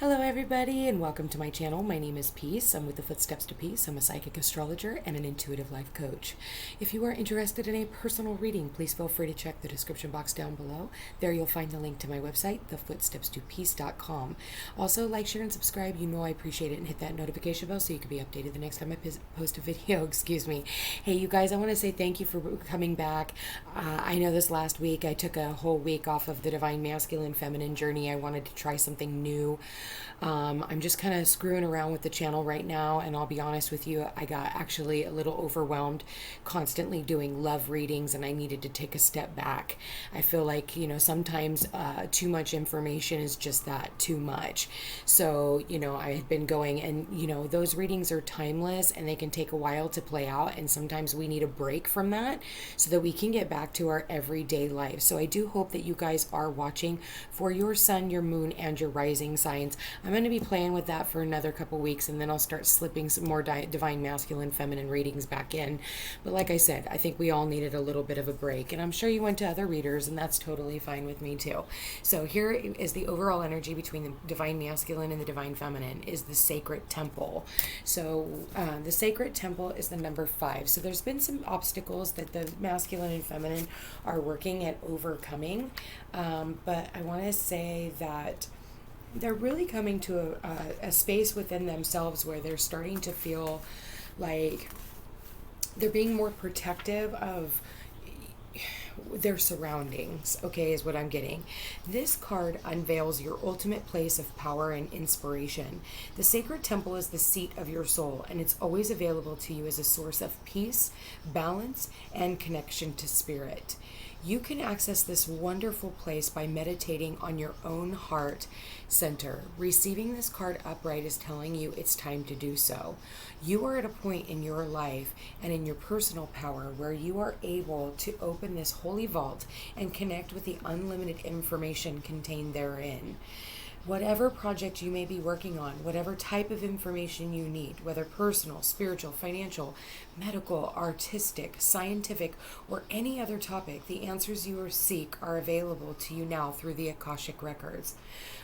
Hello everybody and welcome to my channel. My name is Peace. I'm with the Footsteps to Peace. I'm a psychic astrologer and an intuitive life coach. If you are interested in a personal reading, please feel free to check the description box down below. There you'll find the link to my website, thefootstepstopeace.com. Also, like, share, and subscribe. You know I appreciate it, and hit that notification bell so you can be updated the next time I post a video. Excuse me. Hey, you guys, I want to say thank you for coming back. I know this last week I took a whole week off of the Divine Masculine Feminine journey. I wanted to try something new. I'm just kind of screwing around with the channel right now, and I'll be honest with you, I got actually a little overwhelmed constantly doing love readings, and I needed to take a step back. I feel like, sometimes too much information is just that, too much. So, I had been going, and, those readings are timeless, and they can take a while to play out, and sometimes we need a break from that so that we can get back to our everyday life. So I do hope that you guys are watching for your sun, your moon, and your rising signs. I'm going to be playing with that for another couple weeks, and then I'll start slipping some more divine masculine feminine readings back in. But like I said, I think we all needed a little bit of a break, and I'm sure you went to other readers, and that's totally fine with me too. So here is the overall energy between the divine masculine and the divine feminine, is the sacred temple. So the sacred temple is the number 5. So there's been some obstacles that the masculine and feminine are working at overcoming, but I want to say that they're really coming to a space within themselves where they're starting to feel like they're being more protective of their surroundings, okay, is what I'm getting. This card unveils your ultimate place of power and inspiration. The sacred temple is the seat of your soul, and it's always available to you as a source of peace, balance, and connection to spirit. You can access this wonderful place by meditating on your own heart center. Receiving this card upright is telling you it's time to do so. You are at a point in your life and in your personal power where you are able to open this holy vault and connect with the unlimited information contained therein. Whatever project you may be working on, whatever type of information you need, whether personal, spiritual, financial, medical, artistic, scientific, or any other topic, the answers you seek are available to you now through the Akashic records.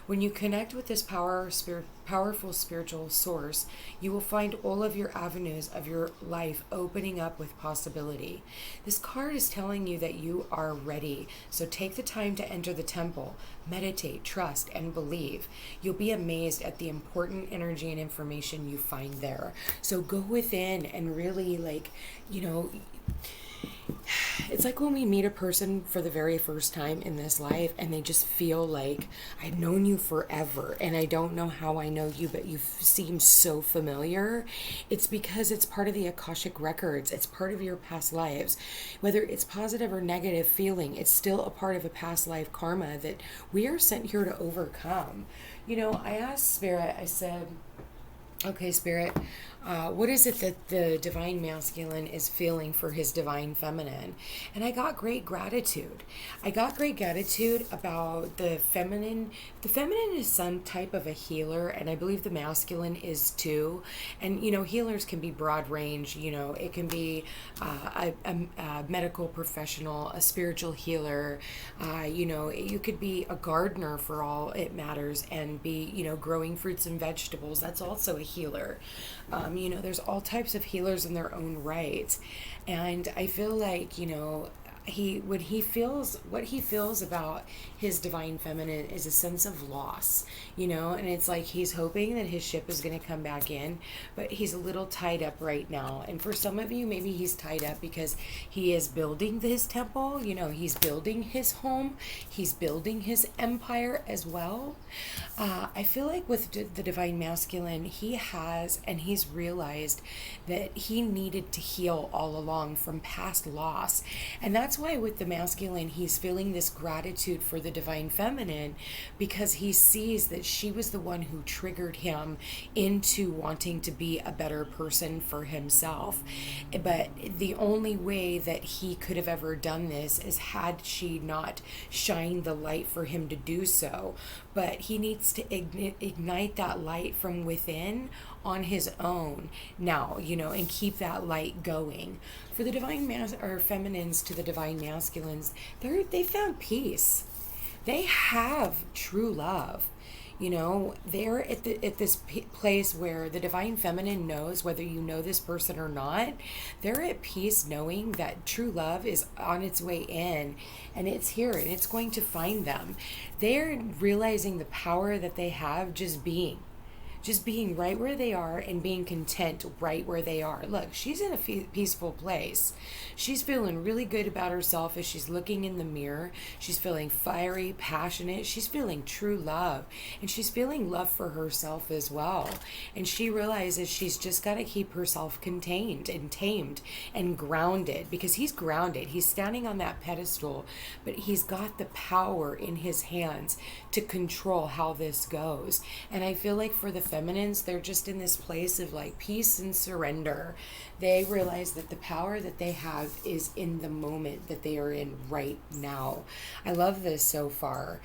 When you connect with this powerful spiritual source, you will find all of your avenues of your life opening up with possibility. This card is telling you that you are ready, so take the time to enter the temple, meditate, trust, and believe. You'll be amazed at the important energy and information you find there. So go within and really, it's like when we meet a person for the very first time in this life and they just feel like, I've known you forever and I don't know how I know you, but you seem so familiar. It's because it's part of the Akashic records. It's part of your past lives. Whether it's positive or negative feeling, it's still a part of a past life karma that we are sent here to overcome. I asked Spirit, I said, okay, Spirit, what is it that the divine masculine is feeling for his divine feminine? And I got great gratitude. I got great gratitude about the feminine. The feminine is some type of a healer, and I believe the masculine is too. And, healers can be broad range. It can be a medical professional, a spiritual healer. You could be a gardener for all it matters and be, growing fruits and vegetables. That's also a healer. There's all types of healers in their own right. And I feel like, what he feels about his divine feminine is a sense of loss, and it's like he's hoping that his ship is going to come back in, but he's a little tied up right now. And for some of you, maybe he's tied up because he is building his temple, he's building his home, he's building his empire as well. I feel like with the divine masculine, he's realized that he needed to heal all along from past loss. And that's why with the masculine, he's feeling this gratitude for the divine feminine, because he sees that she was the one who triggered him into wanting to be a better person for himself. But the only way that he could have ever done this is had she not shined the light for him to do so. But he needs to ignite that light from within on his own now, and keep that light going. For the divine or feminines to the divine masculines, they found peace. They have true love. You know, they're at this place where the divine feminine knows, whether you know this person or not, they're at peace knowing that true love is on its way in, and it's here, and it's going to find them. They're realizing the power that they have just being right where they are and being content right where they are. Look, she's in a peaceful place. She's feeling really good about herself as she's looking in the mirror. She's feeling fiery, passionate. She's feeling true love. And she's feeling love for herself as well. And she realizes she's just got to keep herself contained and tamed and grounded, because he's grounded. He's standing on that pedestal, but he's got the power in his hands to control how this goes. And I feel like for the feminines, they're just in this place of like peace and surrender. They realize that the power that they have is in the moment that they are in right now. I love this so far.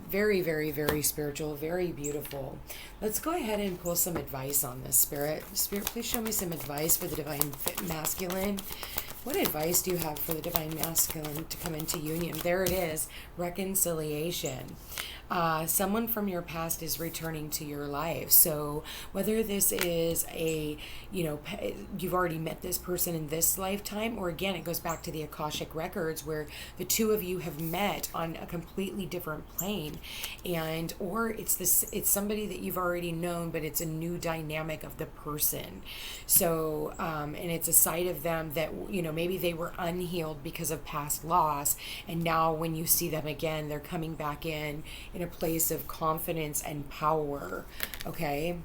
Very, very, very spiritual, very beautiful. Let's go ahead and pull some advice on this, Spirit. Spirit, please show me some advice for the divine masculine. What advice do you have for the divine masculine to come into union? There it is, reconciliation. Someone from your past is returning to your life. So whether this is you've already met this person in this lifetime, or again, it goes back to the Akashic records where the two of you have met on a completely different plane, or it's somebody that you've already known, but it's a new dynamic of the person. So, and it's a side of them that, maybe they were unhealed because of past loss. And now when you see them again, they're coming back in a place of confidence and power. Okay.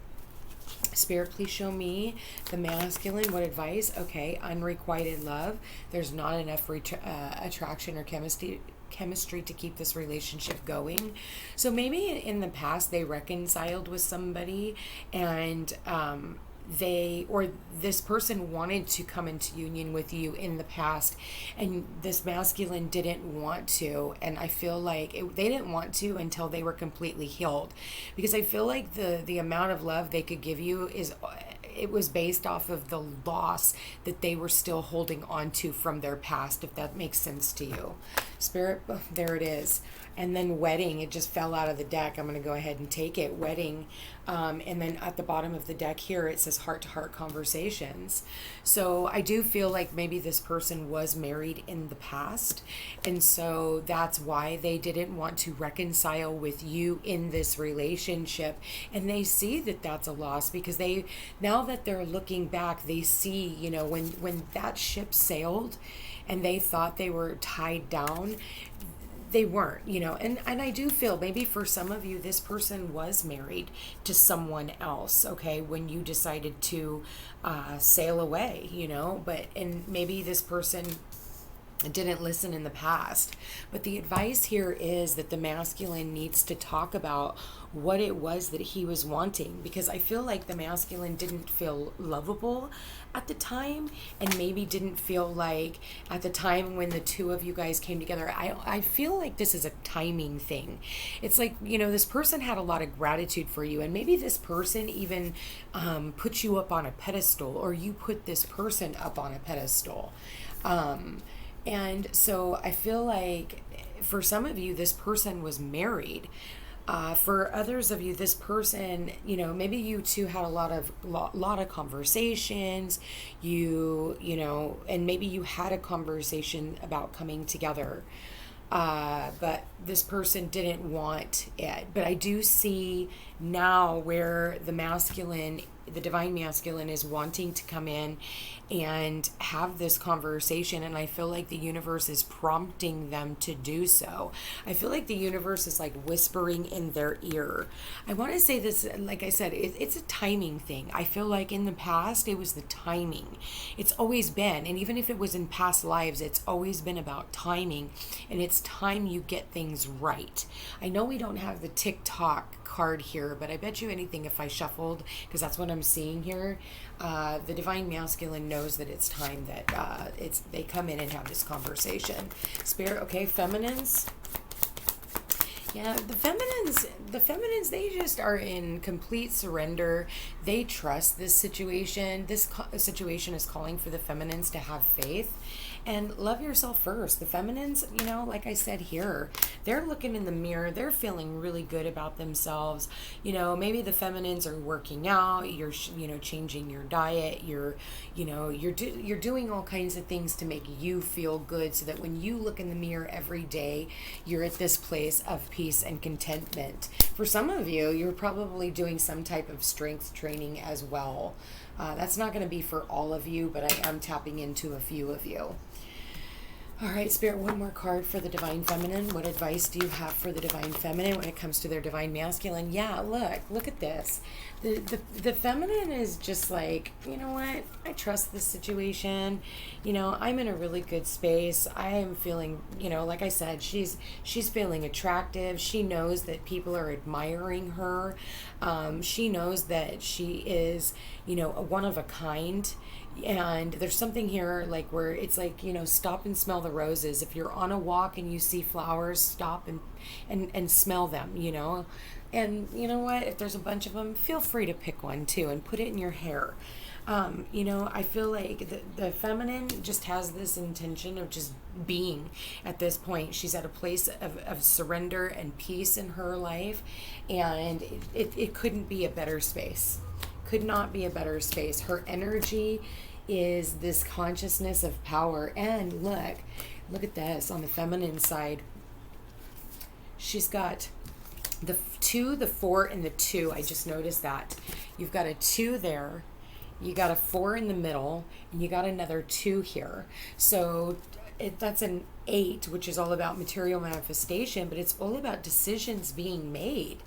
Spirit, please show me the masculine. What advice? Okay. Unrequited love. There's not enough attraction or chemistry to keep this relationship going. So maybe in the past they reconciled with somebody, and this person wanted to come into union with you in the past, and this masculine didn't want to. And I feel like they didn't want to until they were completely healed, because I feel like the amount of love they could give you it was based off of the loss that they were still holding on to from their past, if that makes sense to you. Spirit, there it is. And then wedding, it just fell out of the deck. I'm going to go ahead and take it. Wedding. And then at the bottom of the deck here, it says heart-to-heart conversations. So I do feel like maybe this person was married in the past. And so that's why they didn't want to reconcile with you in this relationship. And they see that that's a loss, because now that they're looking back, they see, when that ship sailed and they thought they were tied down, they weren't, and I do feel maybe for some of you, this person was married to someone else, okay, when you decided to sail away, and maybe this person didn't listen in the past. But the advice here is that the masculine needs to talk about what it was that he was wanting, because I feel like the masculine didn't feel lovable at the time, and maybe didn't feel like at the time when the two of you guys came together. I feel like this is a timing thing. It's like, this person had a lot of gratitude for you, and maybe this person even put you up on a pedestal, or you put this person up on a pedestal. And so I feel like for some of you, this person was married. For others of you, this person, maybe you two had a lot of conversations, and maybe you had a conversation about coming together. But this person didn't want it. But I do see now where the divine masculine is wanting to come in and have this conversation, and I feel like the universe is prompting them to do so. I feel like the universe is like whispering in their ear. I want to say this, like I said, it's a timing thing. I feel like in the past it was the timing. It's always been, and even if it was in past lives, it's always been about timing, and it's time you get things right. I know we don't have the TikTok card here, but I bet you anything if I shuffled, because that's what I'm seeing here, the divine masculine knows that it's time that they come in and have this conversation. Spirit, okay, feminines. Yeah, the feminines, they just are in complete surrender. They trust this situation. This situation is calling for the feminines to have faith and love yourself first. The feminines, you know, like I said here, they're looking in the mirror, they're feeling really good about themselves. You know, maybe the feminines are working out, you're, you know, changing your diet, you're, you know, you're doing all kinds of things to make you feel good, so that when you look in the mirror every day, you're at this place of peace and contentment. For some of you, you're probably doing some type of strength training as well. That's not going to be for all of you, but I am tapping into a few of you. All right, Spirit, one more card for the Divine Feminine. What advice do you have for the Divine Feminine when it comes to their Divine Masculine? Yeah, look at this. The Feminine is just like, you know what? I trust this situation. You know, I'm in a really good space. I am feeling, you know, like I said, she's feeling attractive. She knows that people are admiring her. She knows that she is, you know, a one of a kind. And there's something here like where it's like, you know, stop and smell the roses. If you're on a walk and you see flowers, stop and smell them, you know. And you know what, if there's a bunch of them, feel free to pick one too and put it in your hair. You know, I feel like the feminine just has this intention of just being at this point. She's at a place of surrender and peace in her life, and it couldn't be a better space. Could not be a better space. Her energy is this consciousness of power. And look at this on the feminine side. She's got the 2, the 4, and the 2. I just noticed that. You've got a 2 there. You got a 4 in the middle, and you got another 2 here. So that's an 8, which is all about material manifestation, but it's all about decisions being made.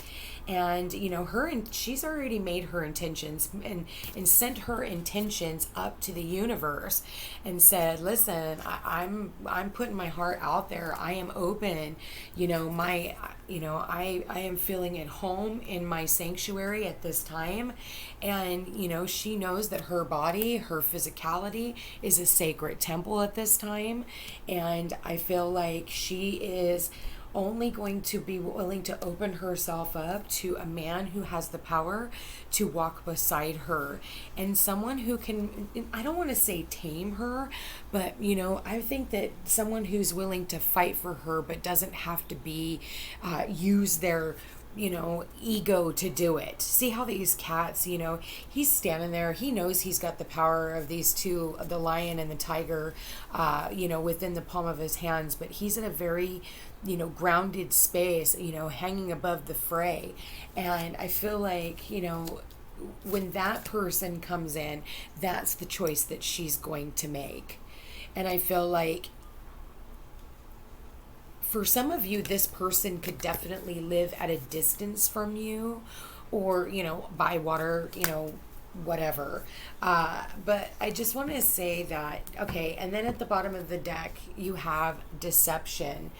And you know, she's already made her intentions and sent her intentions up to the universe and said, listen, I'm putting my heart out there. I am open. You know, I am feeling at home in my sanctuary at this time. And you know, she knows that her body, her physicality is a sacred temple at this time. And I feel like she is only going to be willing to open herself up to a man who has the power to walk beside her, and someone who can, I don't want to say tame her, but you know, I think that someone who's willing to fight for her but doesn't have to be use their, you know, ego to do it. See how these cats, you know, he's standing there, he knows he's got the power of these two, the lion and the tiger, you know, within the palm of his hands, but he's in a very, you know, grounded space, you know, hanging above the fray. And I feel like, you know, when that person comes in, that's the choice that she's going to make. And I feel like for some of you, this person could definitely live at a distance from you, or, you know, by water, you know, whatever. But I just want to say that, okay, and then at the bottom of the deck, you have deception.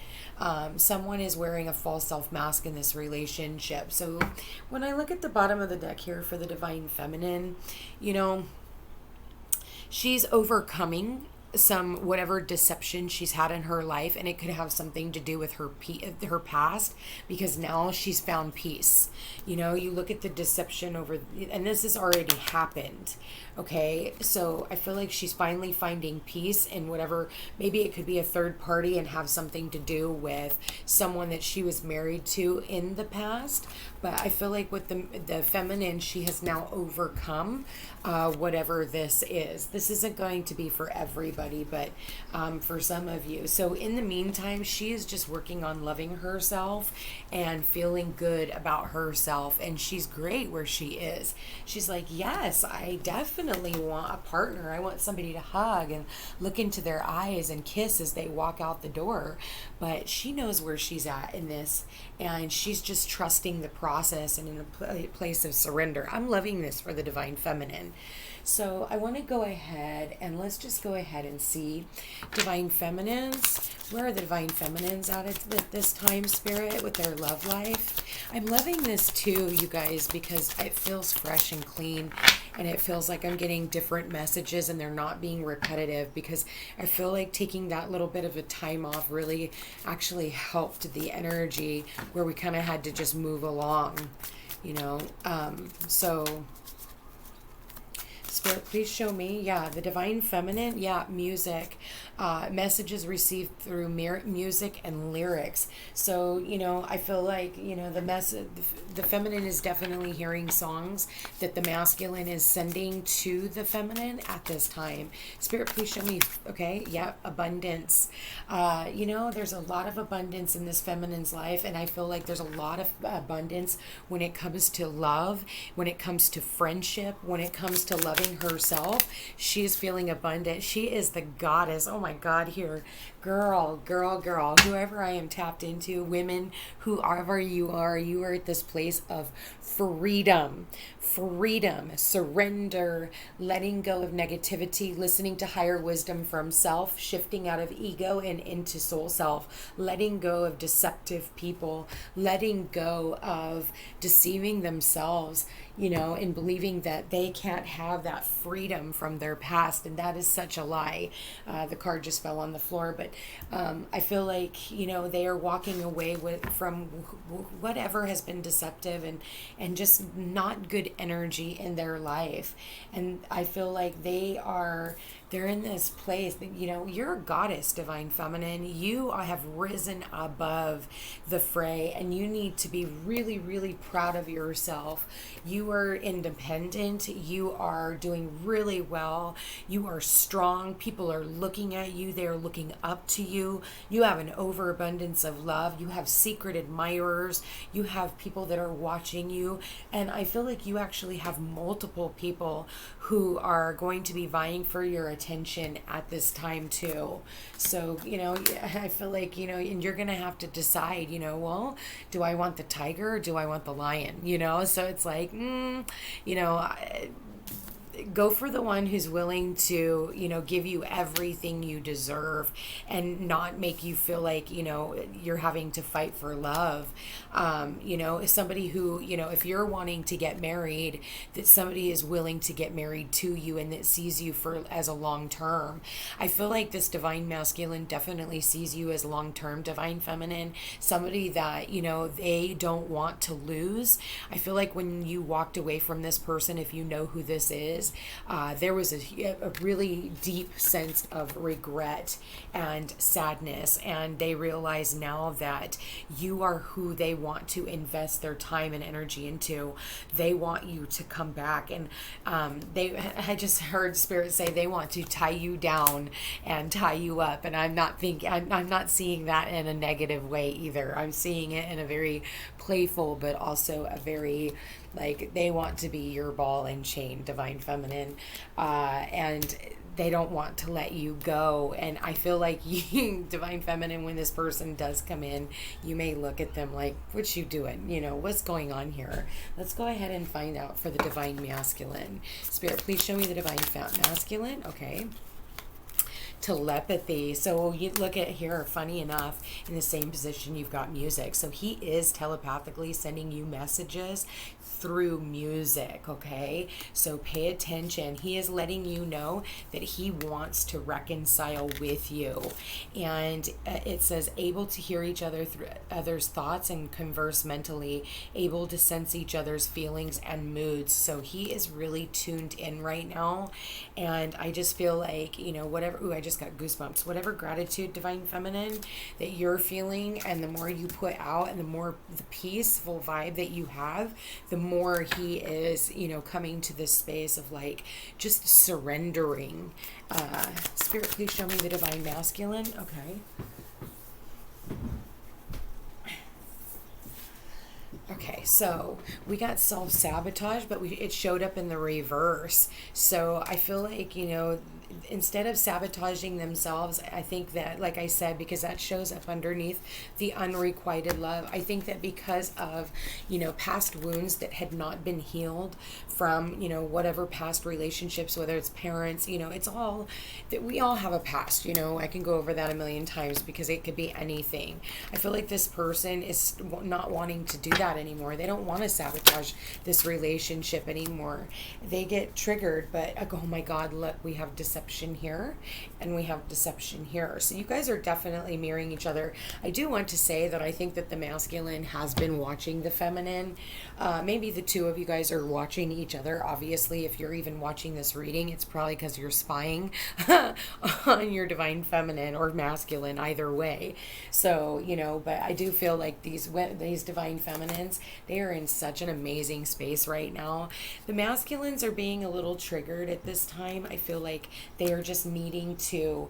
Someone is wearing a false self mask in this relationship. So when I look at the bottom of the deck here for the Divine Feminine, you know, she's overcoming some whatever deception she's had in her life, and it could have something to do with her past, because now she's found peace. You know, you look at the deception over, and this has already happened. Okay, so I feel like she's finally finding peace in whatever, maybe it could be a third party and have something to do with someone that she was married to in the past. But I feel like with the feminine, she has now overcome whatever this is. This isn't going to be for everybody, but for some of you. So in the meantime, she is just working on loving herself and feeling good about herself. And she's great where she is. She's like, yes, I definitely want a partner. I want somebody to hug and look into their eyes and kiss as they walk out the door. But she knows where she's at in this, and she's just trusting the process and in a place of surrender. I'm loving this for the Divine Feminine. So I want to go ahead and let's just go ahead and see Divine Feminines. Where are the Divine Feminines at this time, Spirit, with their love life? I'm loving this too, you guys, because it feels fresh and clean, and it feels like I'm getting different messages and they're not being repetitive, because I feel like taking that little bit of a time off really actually helped the energy where we kind of had to just move along, you know. So Spirit, please show me. Yeah, the divine feminine. Yeah, music. Messages received through music and lyrics. So, I feel like, the feminine is definitely hearing songs that the masculine is sending to the feminine at this time. Spirit, please show me. Okay, yeah, abundance. There's a lot of abundance in this feminine's life, and I feel like there's a lot of abundance when it comes to love, when it comes to friendship, when it comes to loving herself. She is feeling abundant. She is the goddess. Oh my God, here. Girl, whoever I am tapped into, women, whoever you are at this place of freedom, surrender, letting go of negativity, listening to higher wisdom from self, shifting out of ego and into soul self, letting go of deceptive people, letting go of deceiving themselves, and believing that they can't have that freedom from their past. And that is such a lie. The card just fell on the floor, but I feel like, they are walking away from whatever has been deceptive and just not good energy in their life. And I feel like they're in this place that, you're a goddess, divine feminine. You have risen above the fray, and you need to be really, really proud of yourself. You are independent. You are doing really well. You are strong. People are looking at you. They are looking up to you. You have an overabundance of love. You have secret admirers. You have people that are watching you. And I feel like you actually have multiple people who are going to be vying for your attention at this time too. So, I feel like, and you're going to have to decide, well, do I want the tiger or do I want the lion? So it's like, go for the one who's willing to, give you everything you deserve and not make you feel like, you're having to fight for love. Somebody who, if you're wanting to get married, that somebody is willing to get married to you and that sees you as a long term. I feel like this divine masculine definitely sees you as long-term divine feminine, somebody that, they don't want to lose. I feel like when you walked away from this person, if you know who this is, there was a really deep sense of regret and sadness, and they realize now that you are who they want to invest their time and energy into. They want you to come back, and I just heard Spirit say they want to tie you down and tie you up, and I'm not seeing that in a negative way either. I'm seeing it in a very playful, but also a very, like, they want to be your ball and chain, divine feminine, and they don't want to let you go. And I feel like you, divine feminine, when this person does come in, you may look at them like, what you doing? What's going on here? Let's go ahead and find out for the divine masculine. Spirit, please show me the divine masculine. Okay. Telepathy. So you look at here, funny enough, in the same position you've got music. So he is telepathically sending you messages through music, okay? So pay attention. He is letting you know that he wants to reconcile with you. And it says able to hear each other's thoughts and converse mentally, able to sense each other's feelings and moods. So he is really tuned in right now. And I just feel like, whatever, I just got goosebumps, whatever gratitude, divine feminine, that you're feeling, and the more you put out and the more the peaceful vibe that you have, the more he is, coming to this space of like just surrendering. Spirit, please show me the divine masculine. Okay. Okay, so we got self-sabotage, but it showed up in the reverse. So I feel like, instead of sabotaging themselves, I think that, like I said, because that shows up underneath the unrequited love, I think that because of, past wounds that had not been healed from, whatever past relationships, whether it's parents, it's all that we all have a past, I can go over that a million times because it could be anything. I feel like this person is not wanting to do that anymore. They don't want to sabotage this relationship anymore. They get triggered, but oh my God, look, we have deception deception here, and we have deception here. So you guys are definitely mirroring each other. I do want to say that I think that the masculine has been watching the feminine. Maybe the two of you guys are watching each other. Obviously, if you're even watching this reading, it's probably because you're spying on your divine feminine or masculine, either way. So, but I do feel like these divine feminines, they are in such an amazing space right now. The masculines are being a little triggered at this time. I feel like they are just needing to,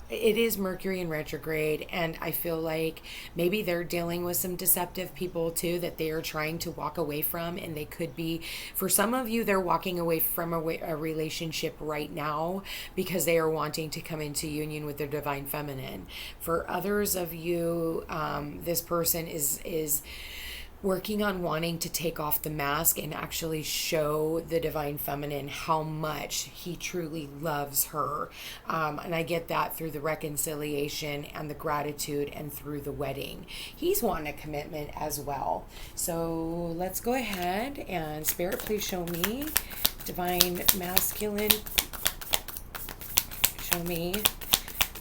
it is Mercury in retrograde, and I feel like maybe they're dealing with some deceptive people too that they are trying to walk away from, and they could be, for some of you, they're walking away from a relationship right now because they are wanting to come into union with their divine feminine. For others of you, this person is working on wanting to take off the mask and actually show the divine feminine how much he truly loves her. And I get that through the reconciliation and the gratitude and through the wedding. He's wanting a commitment as well. So let's go ahead and Spirit, please show me divine masculine. Show me.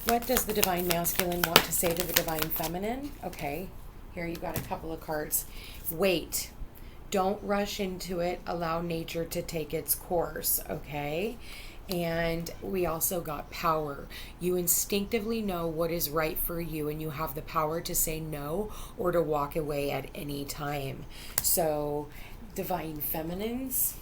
What does the divine masculine want to say to the divine feminine? Okay. Here you got a couple of cards. Wait. Don't rush into it. Allow nature to take its course, okay? And we also got power. You instinctively know what is right for you, and you have the power to say no or to walk away at any time. So, divine feminines.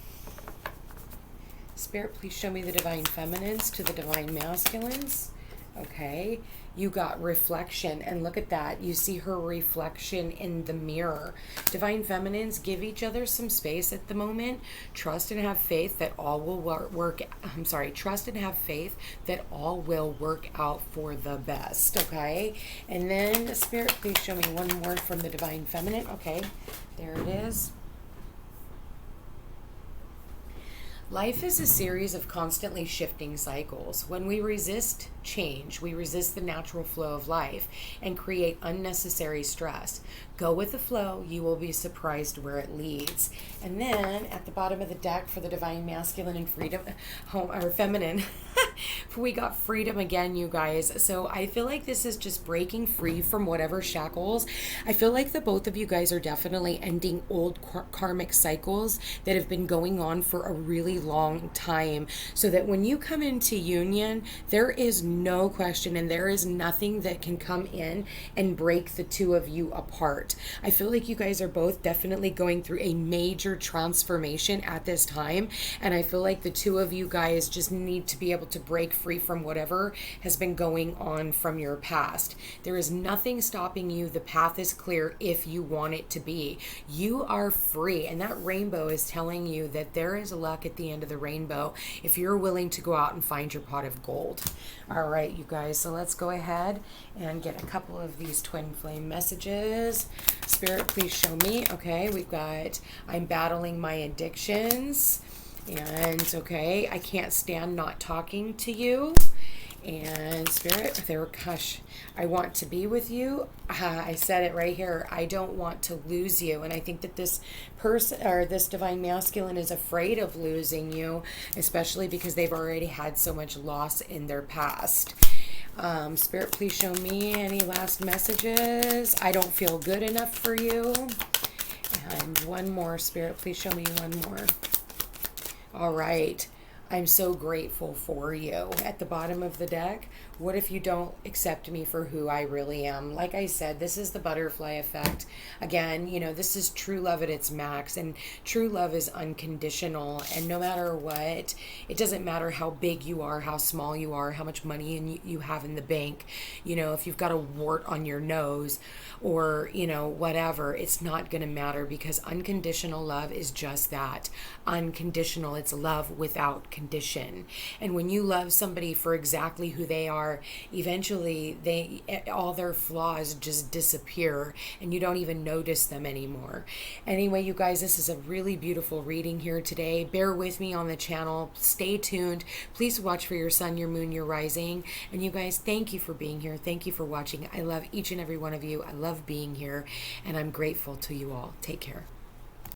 Spirit, please show me the divine feminines to the divine masculines. Okay, you got reflection, and look at that. You see her reflection in the mirror. Divine feminines, give each other some space at the moment. Trust and have faith that all will trust and have faith that all will work out for the best, okay? And then, Spirit, please show me one more from the divine feminine. Okay, there it is. Life is a series of constantly shifting cycles. When we resist change, we resist the natural flow of life and create unnecessary stress. Go with the flow, you will be surprised where it leads. And then at the bottom of the deck for the divine masculine and freedom, or feminine, we got freedom again, you guys. So I feel like this is just breaking free from whatever shackles. I feel like the both of you guys are definitely ending old karmic cycles that have been going on for a really long time, so that when you come into union, there is no question and there is nothing that can come in and break the two of you apart. I feel like you guys are both definitely going through a major transformation at this time, and I feel like the two of you guys just need to be able to break free from whatever has been going on from your past. There is nothing stopping you. The path is clear if you want it to be. You are free, and that rainbow is telling you that there is luck at the end of the rainbow if you're willing to go out and find your pot of gold. All right, you guys, so let's go ahead and get a couple of these twin flame messages. Spirit, please show me. Okay, we've got I'm battling my addictions, and okay, I can't stand not talking to you. And Spirit, I want to be with you. I said it right here. I don't want to lose you. And I think that this person, or this divine masculine, is afraid of losing you, especially because they've already had so much loss in their past. Spirit, please show me any last messages. I don't feel good enough for you. And one more, Spirit, please show me one more. All right. I'm so grateful for you. At the bottom of the deck, what if you don't accept me for who I really am? Like I said, this is the butterfly effect. Again, this is true love at its max, and true love is unconditional. And no matter what, it doesn't matter how big you are, how small you are, how much money you have in the bank. If you've got a wart on your nose or, whatever, it's not going to matter, because unconditional love is just that. Unconditional. It's love without condition. And when you love somebody for exactly who they are, eventually all their flaws just disappear and you don't even notice them anymore. Anyway, you guys, this is a really beautiful reading here today. Bear with me on the channel. Stay tuned. Please watch for your sun, your moon, your rising. And you guys, thank you for being here. Thank you for watching. I love each and every one of you. I love being here, and I'm grateful to you all. Take care.